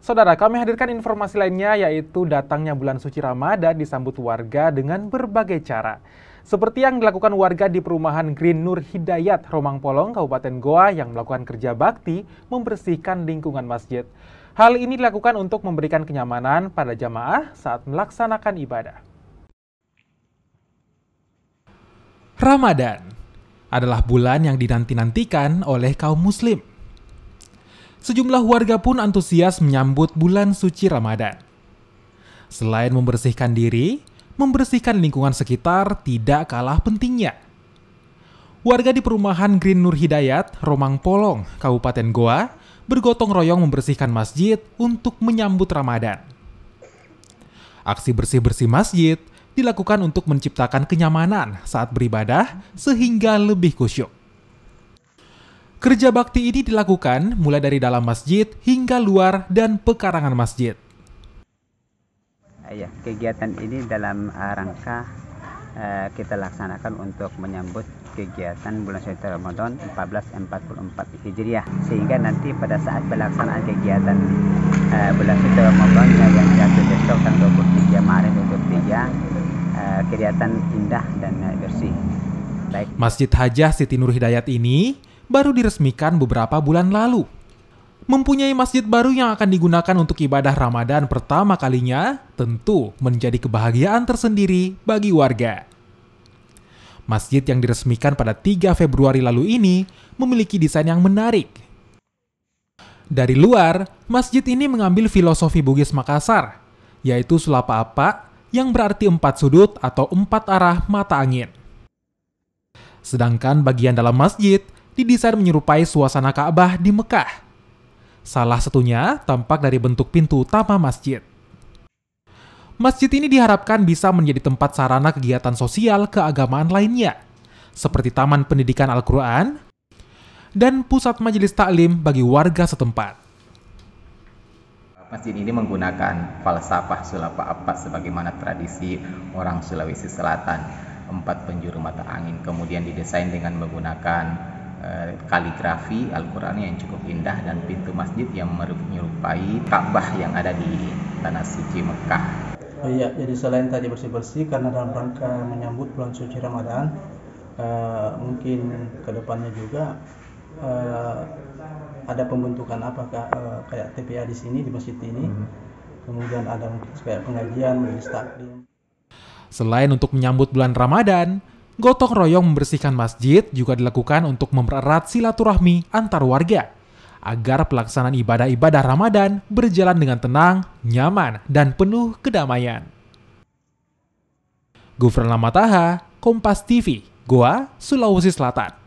Saudara, kami hadirkan informasi lainnya yaitu datangnya bulan suci Ramadan disambut warga dengan berbagai cara. Seperti yang dilakukan warga di perumahan Green Nur Hidayat, Romang Polong, Kabupaten Goa yang melakukan kerja bakti membersihkan lingkungan masjid. Hal ini dilakukan untuk memberikan kenyamanan pada jamaah saat melaksanakan ibadah. Ramadan adalah bulan yang dinanti-nantikan oleh kaum muslim. Sejumlah warga pun antusias menyambut bulan suci Ramadan. Selain membersihkan diri, membersihkan lingkungan sekitar tidak kalah pentingnya. Warga di perumahan Green Nur Hidayat, Romang Polong, Kabupaten Goa, bergotong royong membersihkan masjid untuk menyambut Ramadan. Aksi bersih-bersih masjid dilakukan untuk menciptakan kenyamanan saat beribadah sehingga lebih khusyuk. Kerja bakti ini dilakukan mulai dari dalam masjid hingga luar dan pekarangan masjid. Ya, kegiatan ini dalam rangka kita laksanakan untuk menyambut kegiatan bulan suci Ramadan 1444 Hijriah. Sehingga nanti pada saat pelaksanaan kegiatan bulan suci Ramadan yang jatuh besok tanggal 23 Maret 2023 kelihatan indah dan bersih. Baik. Masjid Hajah Siti Nur Hidayat ini baru diresmikan beberapa bulan lalu. Mempunyai masjid baru yang akan digunakan untuk ibadah Ramadan pertama kalinya tentu menjadi kebahagiaan tersendiri bagi warga. Masjid yang diresmikan pada 3 Februari lalu ini memiliki desain yang menarik. Dari luar, masjid ini mengambil filosofi Bugis Makassar, yaitu sulapa apa yang berarti 4 sudut atau 4 arah mata angin. Sedangkan bagian dalam masjid didesain menyerupai suasana Ka'bah di Mekah. Salah satunya tampak dari bentuk pintu utama masjid. Masjid ini diharapkan bisa menjadi tempat sarana kegiatan sosial keagamaan lainnya, seperti taman pendidikan Al-Quran dan pusat majelis taklim bagi warga setempat. Masjid ini menggunakan falsafah sulapa apa sebagaimana tradisi orang Sulawesi Selatan, 4 penjuru mata angin, kemudian didesain dengan menggunakan kaligrafi Al-Quran yang cukup indah dan pintu masjid yang menyerupai Ka'bah yang ada di tanah suci Mekah. Iya, jadi selain tadi bersih-bersih karena dalam rangka menyambut bulan suci Ramadan, mungkin kedepannya juga ada pembentukan apakah kayak TPA di sini di masjid ini, kemudian ada mungkin kayak pengajian, majelis taklim. Selain untuk menyambut bulan Ramadan, gotong royong membersihkan masjid juga dilakukan untuk mempererat silaturahmi antar warga agar pelaksanaan ibadah-ibadah Ramadan berjalan dengan tenang, nyaman, dan penuh kedamaian. Gufran Lamataha, Kompas TV, Goa, Sulawesi Selatan.